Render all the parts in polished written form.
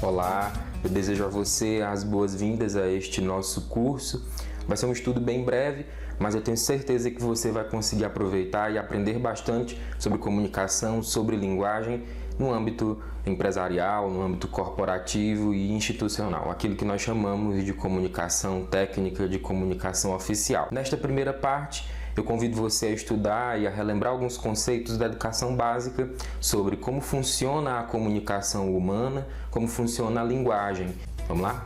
Olá, eu desejo a você as boas-vindas a este nosso curso. Vai ser um estudo bem breve, mas eu tenho certeza que você vai conseguir aproveitar e aprender bastante sobre comunicação, sobre linguagem, no âmbito empresarial, no âmbito corporativo e institucional, aquilo que nós chamamos de comunicação técnica, de comunicação oficial. Nesta primeira parte, eu convido você a estudar e a relembrar alguns conceitos da educação básica sobre como funciona a comunicação humana, como funciona a linguagem. Vamos lá?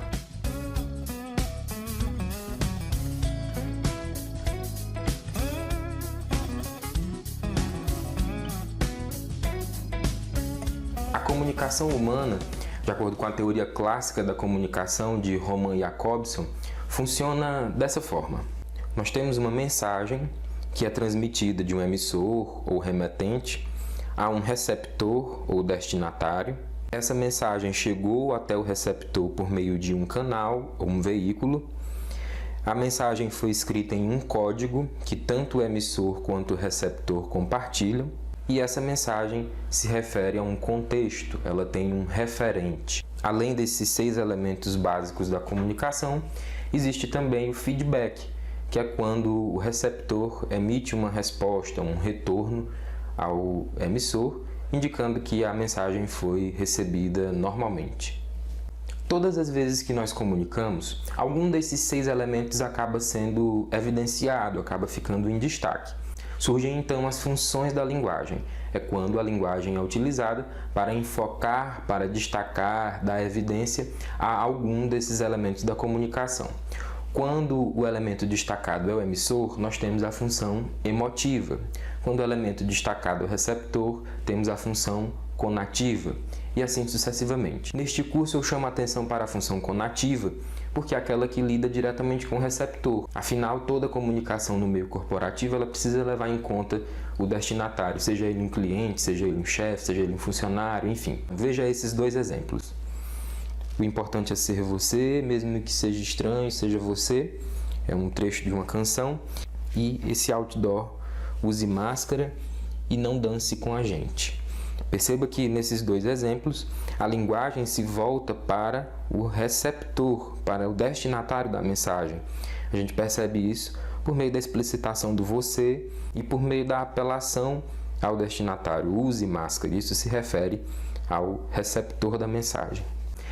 A comunicação humana, de acordo com a teoria clássica da comunicação de Roman Jakobson, funciona dessa forma. Nós temos uma mensagem que é transmitida de um emissor ou remetente a um receptor ou destinatário. Essa mensagem chegou até o receptor por meio de um canal ou um veículo. A mensagem foi escrita em um código que tanto o emissor quanto o receptor compartilham. E essa mensagem se refere a um contexto, ela tem um referente. Além desses 6 elementos básicos da comunicação, existe também o feedback, que é quando o receptor emite uma resposta, um retorno ao emissor, indicando que a mensagem foi recebida normalmente. Todas as vezes que nós comunicamos, algum desses 6 elementos acaba sendo evidenciado, acaba ficando em destaque. Surgem então as funções da linguagem. É quando a linguagem é utilizada para enfocar, para destacar, dar evidência a algum desses elementos da comunicação. Quando o elemento destacado é o emissor, nós temos a função emotiva. Quando o elemento destacado é o receptor, temos a função conativa, e assim sucessivamente. Neste curso eu chamo a atenção para a função conativa, porque é aquela que lida diretamente com o receptor. Afinal, toda comunicação no meio corporativo ela precisa levar em conta o destinatário, seja ele um cliente, seja ele um chefe, seja ele um funcionário, enfim. Veja esses 2 exemplos. O importante é ser você, mesmo que seja estranho, seja você. É um trecho de uma canção. E esse outdoor, use máscara e não dance com a gente. Perceba que nesses 2 exemplos, a linguagem se volta para o receptor, para o destinatário da mensagem. A gente percebe isso por meio da explicitação do você e por meio da apelação ao destinatário. Use máscara. Isso se refere ao receptor da mensagem.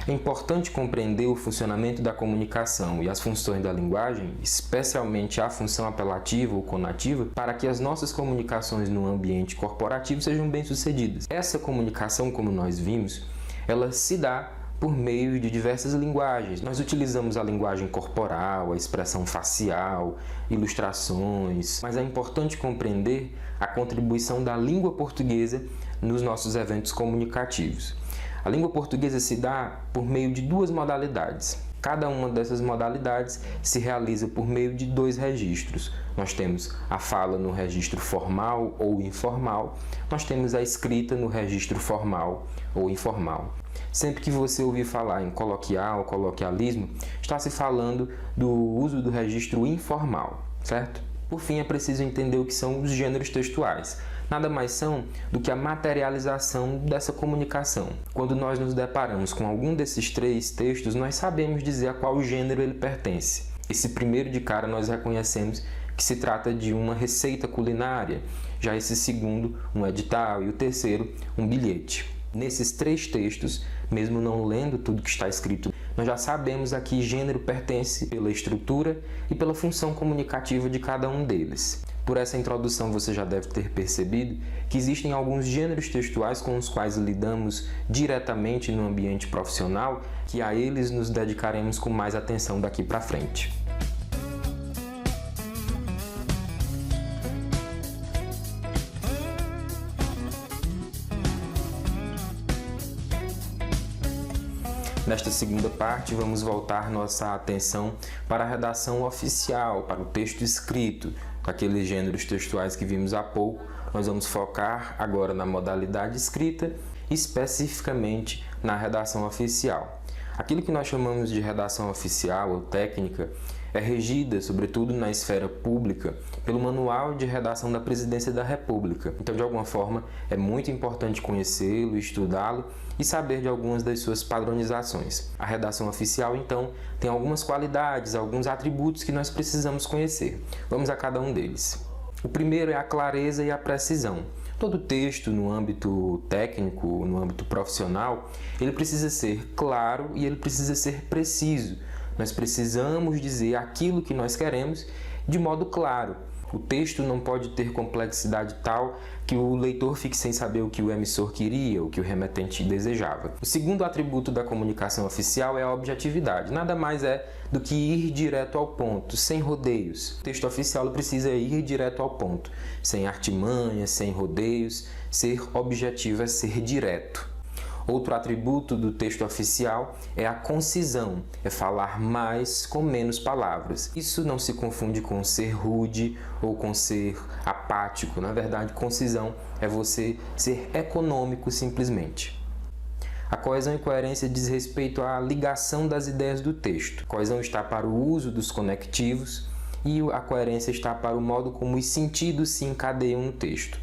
É importante compreender o funcionamento da comunicação e as funções da linguagem, especialmente a função apelativa ou conativa, para que as nossas comunicações no ambiente corporativo sejam bem-sucedidas. Essa comunicação, como nós vimos, ela se dá por meio de diversas linguagens. Nós utilizamos a linguagem corporal, a expressão facial, ilustrações, mas é importante compreender a contribuição da língua portuguesa nos nossos eventos comunicativos. A língua portuguesa se dá por meio de 2 modalidades. Cada uma dessas modalidades se realiza por meio de 2 registros. Nós temos a fala no registro formal ou informal, nós temos a escrita no registro formal ou informal. Sempre que você ouvir falar em coloquial, coloquialismo, está se falando do uso do registro informal, certo? Por fim, é preciso entender o que são os gêneros textuais. Nada mais são do que a materialização dessa comunicação. Quando nós nos deparamos com algum desses 3 textos, nós sabemos dizer a qual gênero ele pertence. Esse primeiro de cara nós reconhecemos que se trata de uma receita culinária, já esse segundo, um edital, e o terceiro, um bilhete. Nesses 3 textos, mesmo não lendo tudo que está escrito, nós já sabemos a que gênero pertence pela estrutura e pela função comunicativa de cada um deles. Por essa introdução você já deve ter percebido que existem alguns gêneros textuais com os quais lidamos diretamente no ambiente profissional, que a eles nos dedicaremos com mais atenção daqui para frente. Nesta segunda parte, vamos voltar nossa atenção para a redação oficial, para o texto escrito. Aqueles gêneros textuais que vimos há pouco, nós vamos focar agora na modalidade escrita, especificamente na redação oficial. Aquilo que nós chamamos de redação oficial ou técnica é regida, sobretudo na esfera pública, pelo Manual de Redação da Presidência da República. Então, de alguma forma, é muito importante conhecê-lo, estudá-lo e saber de algumas das suas padronizações. A redação oficial, então, tem algumas qualidades, alguns atributos que nós precisamos conhecer. Vamos a cada um deles. O primeiro é a clareza e a precisão. Todo texto no âmbito técnico, no âmbito profissional, ele precisa ser claro e ele precisa ser preciso. Nós precisamos dizer aquilo que nós queremos de modo claro. O texto não pode ter complexidade tal que o leitor fique sem saber o que o emissor queria, o que o remetente desejava. O segundo atributo da comunicação oficial é a objetividade. Nada mais é do que ir direto ao ponto, sem rodeios. O texto oficial precisa ir direto ao ponto, sem artimanhas, sem rodeios. Ser objetivo é ser direto. Outro atributo do texto oficial é a concisão, é falar mais com menos palavras. Isso não se confunde com ser rude ou com ser apático. Na verdade, concisão é você ser econômico simplesmente. A coesão e coerência diz respeito à ligação das ideias do texto. A coesão está para o uso dos conectivos e a coerência está para o modo como os sentidos se encadeiam no texto.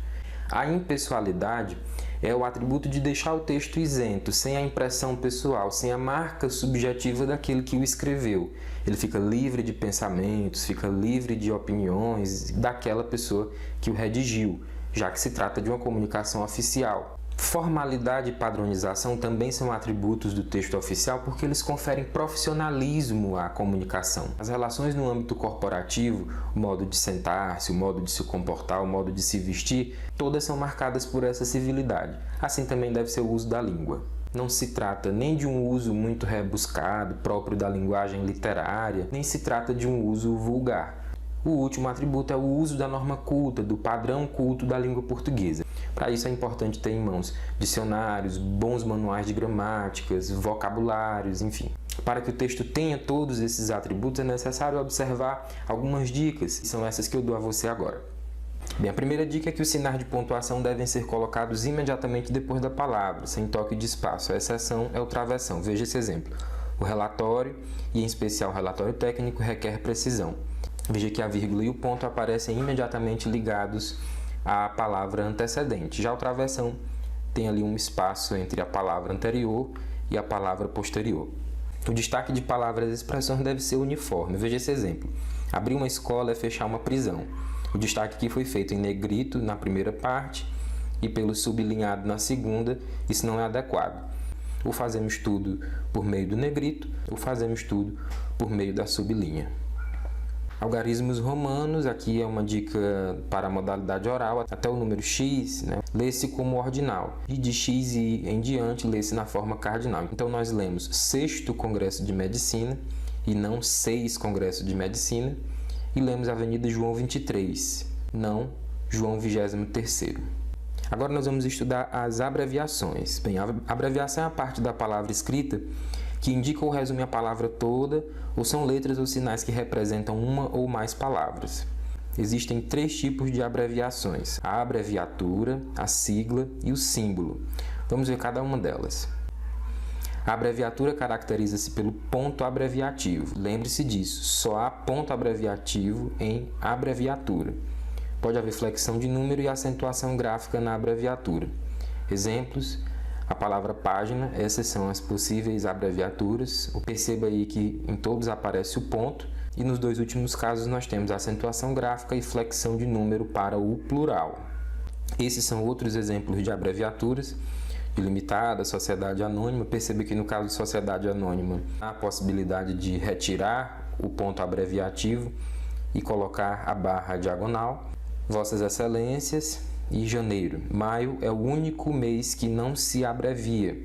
A impessoalidade é o atributo de deixar o texto isento, sem a impressão pessoal, sem a marca subjetiva daquele que o escreveu. Ele fica livre de pensamentos, fica livre de opiniões daquela pessoa que o redigiu, já que se trata de uma comunicação oficial. Formalidade e padronização também são atributos do texto oficial porque eles conferem profissionalismo à comunicação. As relações no âmbito corporativo, o modo de sentar-se, o modo de se comportar, o modo de se vestir, todas são marcadas por essa civilidade. Assim também deve ser o uso da língua. Não se trata nem de um uso muito rebuscado, próprio da linguagem literária, nem se trata de um uso vulgar. O último atributo é o uso da norma culta, do padrão culto da língua portuguesa. Para isso é importante ter em mãos dicionários, bons manuais de gramáticas, vocabulários, enfim. Para que o texto tenha todos esses atributos é necessário observar algumas dicas, e são essas que eu dou a você agora. Bem, a primeira dica é que os sinais de pontuação devem ser colocados imediatamente depois da palavra, sem toque de espaço. A exceção é o travessão. Veja esse exemplo. O relatório, e em especial o relatório técnico, requer precisão. Veja que a vírgula e o ponto aparecem imediatamente ligados à palavra antecedente. Já o travessão tem ali um espaço entre a palavra anterior e a palavra posterior. O destaque de palavras e expressões deve ser uniforme. Veja esse exemplo. Abrir uma escola é fechar uma prisão. O destaque aqui foi feito em negrito na primeira parte e pelo sublinhado na segunda. Isso não é adequado. Ou fazemos tudo por meio do negrito, ou fazemos tudo por meio da sublinha. Algarismos romanos, aqui é uma dica para a modalidade oral, até o número x, lê-se como ordinal. E de x e em diante, lê-se na forma cardinal. Então, nós lemos 6º Congresso de Medicina e não 6 Congresso de Medicina. E lemos Avenida João 23, não João 23º. Agora nós vamos estudar as abreviações. Bem, a abreviação é a parte da palavra escrita que indica ou resume a palavra toda, ou são letras ou sinais que representam uma ou mais palavras. Existem 3 tipos de abreviações: a abreviatura, a sigla e o símbolo. Vamos ver cada uma delas. A abreviatura caracteriza-se pelo ponto abreviativo. Lembre-se disso, só há ponto abreviativo em abreviatura. Pode haver flexão de número e acentuação gráfica na abreviatura. Exemplos: a palavra página, essas são as possíveis abreviaturas. Perceba aí que em todos aparece o ponto e nos 2 últimos casos nós temos acentuação gráfica e flexão de número para o plural. Esses são outros exemplos de abreviaturas. Ilimitada, sociedade anônima. Perceba que no caso de sociedade anônima há a possibilidade de retirar o ponto abreviativo e colocar a barra diagonal. Vossas Excelências e janeiro. Maio é o único mês que não se abrevia.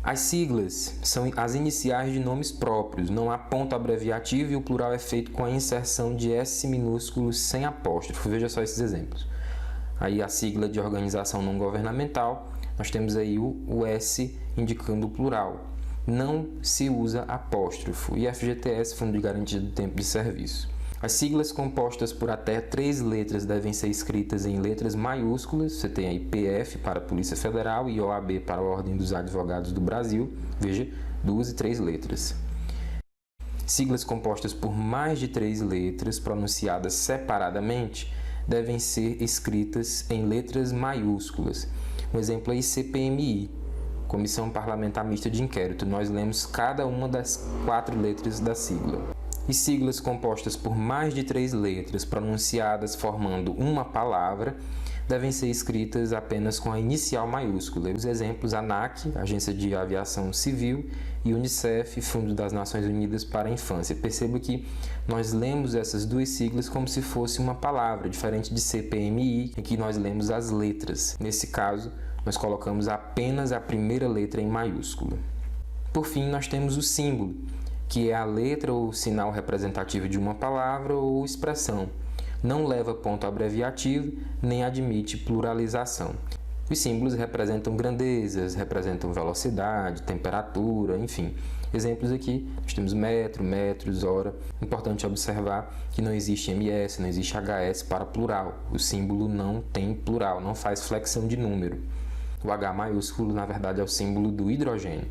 As siglas são as iniciais de nomes próprios, não há ponto abreviativo e o plural é feito com a inserção de S minúsculo sem apóstrofo. Veja só esses exemplos. Aí a sigla de organização não governamental, nós temos aí o S indicando o plural. Não se usa apóstrofo. E FGTS, Fundo de Garantia do Tempo de Serviço. As siglas compostas por até 3 letras devem ser escritas em letras maiúsculas. Você tem aí PF para a Polícia Federal e OAB para a Ordem dos Advogados do Brasil. Veja, 2 e 3 letras. Siglas compostas por mais de 3 letras, pronunciadas separadamente, devem ser escritas em letras maiúsculas. Um exemplo é CPMI, Comissão Parlamentar Mista de Inquérito. Nós lemos cada uma das 4 letras da sigla. E siglas compostas por mais de 3 letras, pronunciadas formando uma palavra, devem ser escritas apenas com a inicial maiúscula. Os exemplos: ANAC, Agência de Aviação Civil, e UNICEF, Fundo das Nações Unidas para a Infância. Perceba que nós lemos essas 2 siglas como se fosse uma palavra, diferente de CPMI, em que nós lemos as letras. Nesse caso, nós colocamos apenas a primeira letra em maiúscula. Por fim, nós temos o símbolo, que é a letra ou sinal representativo de uma palavra ou expressão. Não leva ponto abreviativo, nem admite pluralização. Os símbolos representam grandezas, representam velocidade, temperatura, enfim. Exemplos aqui, nós temos metro, metros, hora. Importante observar que não existe MS, não existe HS para plural. O símbolo não tem plural, não faz flexão de número. O H maiúsculo, na verdade, é o símbolo do hidrogênio.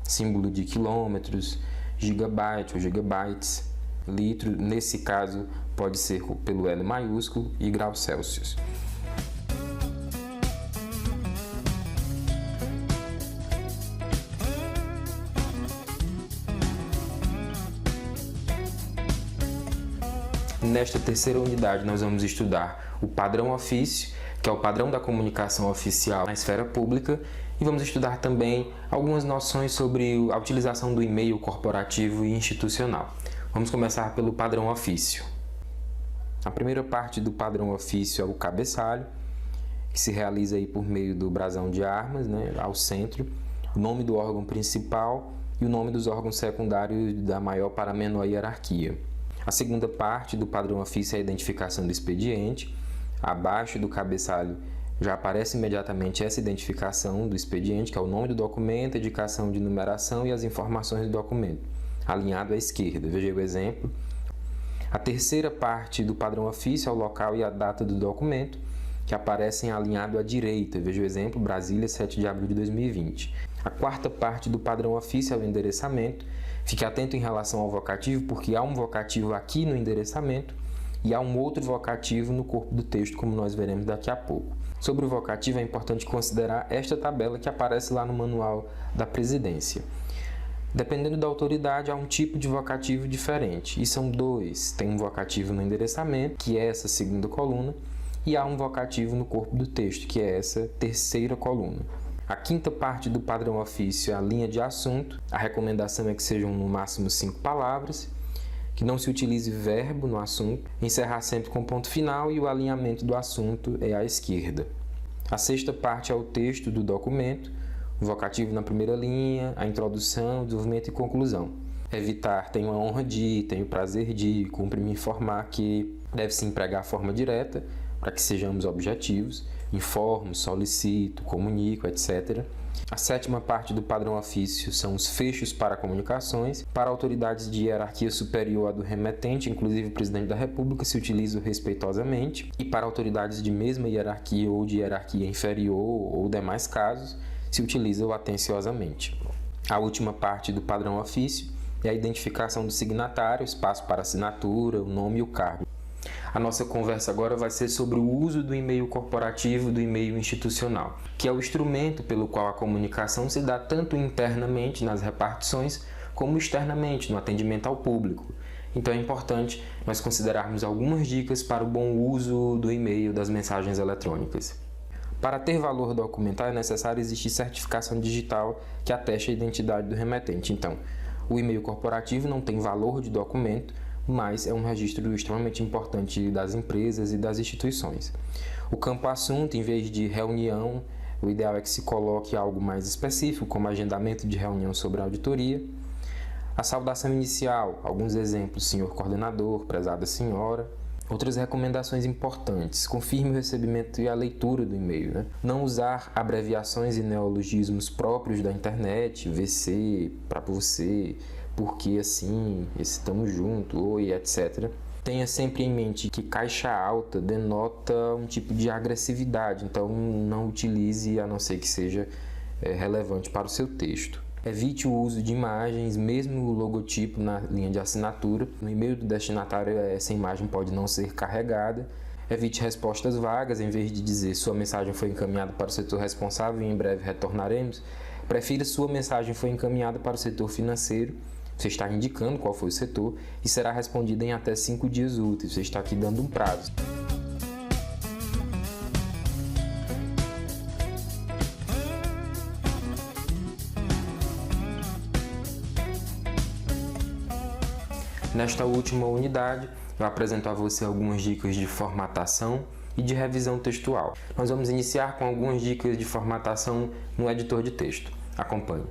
Símbolo de quilômetros, gigabyte ou gigabytes, litro, nesse caso pode ser pelo L maiúsculo, e graus Celsius. Nesta terceira unidade nós vamos estudar o padrão ofício, que é o padrão da comunicação oficial na esfera pública, e vamos estudar também algumas noções sobre a utilização do e-mail corporativo e institucional. Vamos começar pelo padrão ofício. A primeira parte do padrão ofício é o cabeçalho, que se realiza aí por meio do brasão de armas, ao centro, o nome do órgão principal e o nome dos órgãos secundários da maior para a menor hierarquia. A segunda parte do padrão ofício é a identificação do expediente. Abaixo do cabeçalho já aparece imediatamente essa identificação do expediente, que é o nome do documento, a indicação de numeração e as informações do documento, alinhado à esquerda. Veja o exemplo. A terceira parte do padrão ofício é o local e a data do documento, que aparecem alinhado à direita. Veja o exemplo, Brasília, 7 de abril de 2020. A quarta parte do padrão ofício é o endereçamento. Fique atento em relação ao vocativo, porque há um vocativo aqui no endereçamento e há um outro vocativo no corpo do texto, como nós veremos daqui a pouco. Sobre o vocativo, é importante considerar esta tabela que aparece lá no manual da presidência. Dependendo da autoridade, há um tipo de vocativo diferente, e são 2. Tem um vocativo no endereçamento, que é essa segunda coluna, e há um vocativo no corpo do texto, que é essa terceira coluna. A quinta parte do padrão ofício é a linha de assunto. A recomendação é que sejam no máximo 5 palavras, que não se utilize verbo no assunto, encerrar sempre com ponto final e o alinhamento do assunto é à esquerda. A sexta parte é o texto do documento, o vocativo na primeira linha, a introdução, desenvolvimento e conclusão. Evitar tenho a honra de, tenho o prazer de, cumpre-me informar que, deve-se empregar a forma direta para que sejamos objetivos, informo, solicito, comunico, etc. A sétima parte do padrão ofício são os fechos para comunicações. Para autoridades de hierarquia superior à do remetente, inclusive o presidente da República, se utiliza o respeitosamente. E para autoridades de mesma hierarquia ou de hierarquia inferior ou demais casos, se utiliza o atenciosamente. A última parte do padrão ofício é a identificação do signatário, espaço para assinatura, o nome e o cargo. A nossa conversa agora vai ser sobre o uso do e-mail corporativo e do e-mail institucional, que é o instrumento pelo qual a comunicação se dá tanto internamente nas repartições, como externamente no atendimento ao público. Então é importante nós considerarmos algumas dicas para o bom uso do e-mail, das mensagens eletrônicas. Para ter valor documental é necessário existir certificação digital que ateste a identidade do remetente. Então, o e-mail corporativo não tem valor de documento, mas é um registro extremamente importante das empresas e das instituições. O campo assunto, em vez de reunião, o ideal é que se coloque algo mais específico, como agendamento de reunião sobre a auditoria. A saudação inicial, alguns exemplos, senhor coordenador, prezada senhora. Outras recomendações importantes, confirme o recebimento e a leitura do e-mail. Não usar abreviações e neologismos próprios da internet, VC, para você, porque assim, estamos juntos, oi, etc. Tenha sempre em mente que caixa alta denota um tipo de agressividade, então não utilize a não ser que seja relevante para o seu texto. Evite o uso de imagens, mesmo o logotipo na linha de assinatura. No e-mail do destinatário, essa imagem pode não ser carregada. Evite respostas vagas, em vez de dizer sua mensagem foi encaminhada para o setor responsável e em breve retornaremos. Prefira sua mensagem foi encaminhada para o setor financeiro. Você está indicando qual foi o setor e será respondida em até 5 dias úteis. Você está aqui dando um prazo. Nesta última unidade, eu apresento a você algumas dicas de formatação e de revisão textual. Nós vamos iniciar com algumas dicas de formatação no editor de texto. Acompanhe.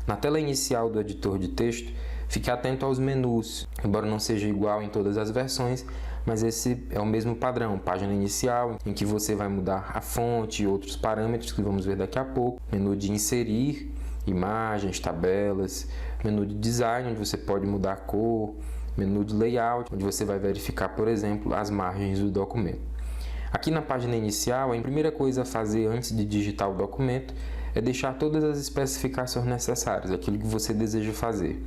Na tela inicial do editor de texto, fique atento aos menus. Embora não seja igual em todas as versões, mas esse é o mesmo padrão, página inicial, em que você vai mudar a fonte e outros parâmetros que vamos ver daqui a pouco. Menu de inserir, imagens, tabelas, menu de design, onde você pode mudar a cor, menu de layout, onde você vai verificar, por exemplo, as margens do documento. Aqui na página inicial, a primeira coisa a fazer antes de digitar o documento é deixar todas as especificações necessárias, aquilo que você deseja fazer.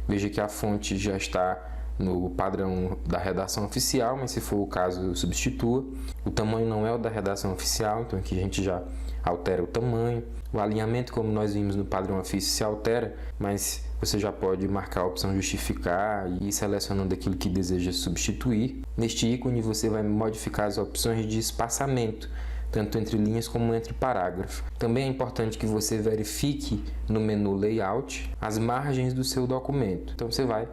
Veja que a fonte já está no padrão da redação oficial, mas se for o caso, substitua. O tamanho não é o da redação oficial, então aqui a gente já altera o tamanho. O alinhamento, como nós vimos no padrão ofício, se altera, mas você já pode marcar a opção justificar e ir selecionando aquilo que deseja substituir. Neste ícone você vai modificar as opções de espaçamento, tanto entre linhas como entre parágrafos. Também é importante que você verifique no menu Layout as margens do seu documento. Então você vai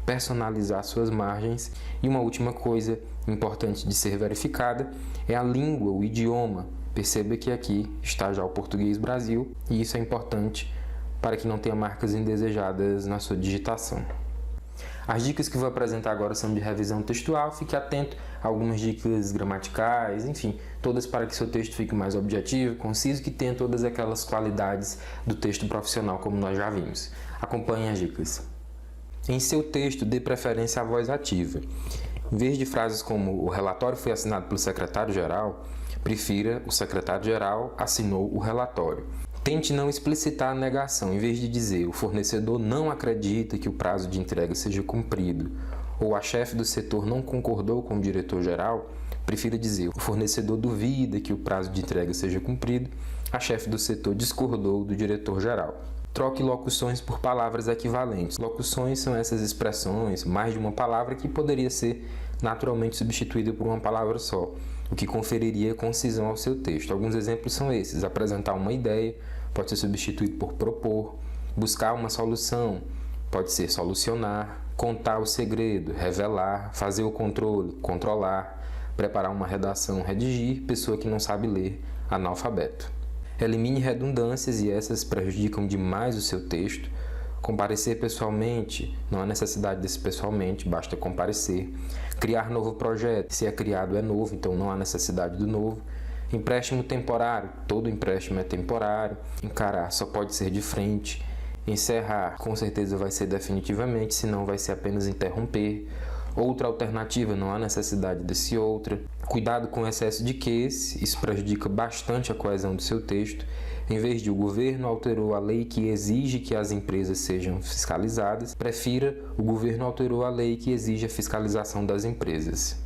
personalizar suas margens. E uma última coisa importante de ser verificada é a língua, o idioma. Perceba que aqui está já o português Brasil e isso é importante para que não tenha marcas indesejadas na sua digitação. As dicas que vou apresentar agora são de revisão textual, fique atento a algumas dicas gramaticais, enfim, todas para que seu texto fique mais objetivo, conciso, que tenha todas aquelas qualidades do texto profissional como nós já vimos. Acompanhe as dicas. Em seu texto, dê preferência à voz ativa. Em vez de frases como o relatório foi assinado pelo secretário-geral, prefira o secretário-geral assinou o relatório. Tente não explicitar a negação, em vez de dizer o fornecedor não acredita que o prazo de entrega seja cumprido ou a chefe do setor não concordou com o diretor-geral, prefira dizer o fornecedor duvida que o prazo de entrega seja cumprido, a chefe do setor discordou do diretor-geral. Troque locuções por palavras equivalentes. Locuções são essas expressões, mais de uma palavra, que poderia ser naturalmente substituída por uma palavra só, o que conferiria concisão ao seu texto. Alguns exemplos são esses: apresentar uma ideia, pode ser substituído por propor, buscar uma solução, pode ser solucionar, contar o segredo, revelar, fazer o controle, controlar, preparar uma redação, redigir, pessoa que não sabe ler, analfabeto. Elimine redundâncias e essas prejudicam demais o seu texto. Comparecer pessoalmente, não há necessidade desse pessoalmente, basta comparecer. Criar novo projeto, se é criado é novo, então não há necessidade do novo. Empréstimo temporário, todo empréstimo é temporário. Encarar só pode ser de frente. Encerrar, com certeza vai ser definitivamente, senão vai ser apenas interromper. Outra alternativa, não há necessidade desse outra. Cuidado com o excesso de ques, isso prejudica bastante a coesão do seu texto. Em vez de o governo alterou a lei que exige que as empresas sejam fiscalizadas, prefira o governo alterou a lei que exige a fiscalização das empresas.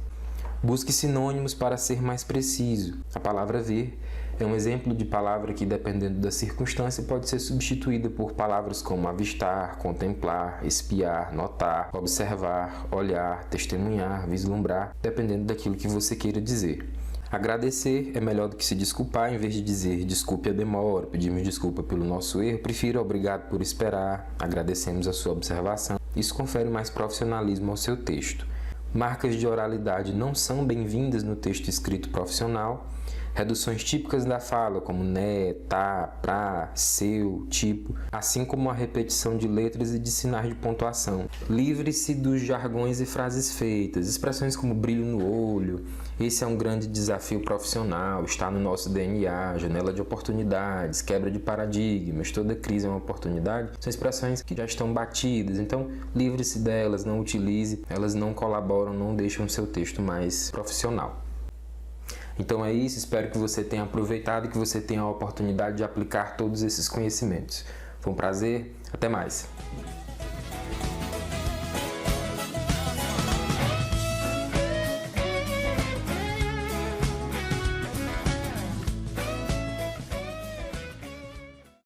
Busque sinônimos para ser mais preciso. A palavra ver é um exemplo de palavra que, dependendo da circunstância, pode ser substituída por palavras como avistar, contemplar, espiar, notar, observar, olhar, testemunhar, vislumbrar, dependendo daquilo que você queira dizer. Agradecer é melhor do que se desculpar. Em vez de dizer desculpe a demora, pedimos desculpa pelo nosso erro, prefira obrigado por esperar, agradecemos a sua observação. Isso confere mais profissionalismo ao seu texto. Marcas de oralidade não são bem-vindas no texto escrito profissional. Reduções típicas da fala, como né, tá, pra, seu, tipo, assim como a repetição de letras e de sinais de pontuação. Livre-se dos jargões e frases feitas, expressões como brilho no olho. Esse é um grande desafio profissional, está no nosso DNA, janela de oportunidades, quebra de paradigmas, toda crise é uma oportunidade. São expressões que já estão batidas, então livre-se delas, não utilize, elas não colaboram, não deixam o seu texto mais profissional. Então é isso, espero que você tenha aproveitado e que você tenha a oportunidade de aplicar todos esses conhecimentos. Foi um prazer, até mais.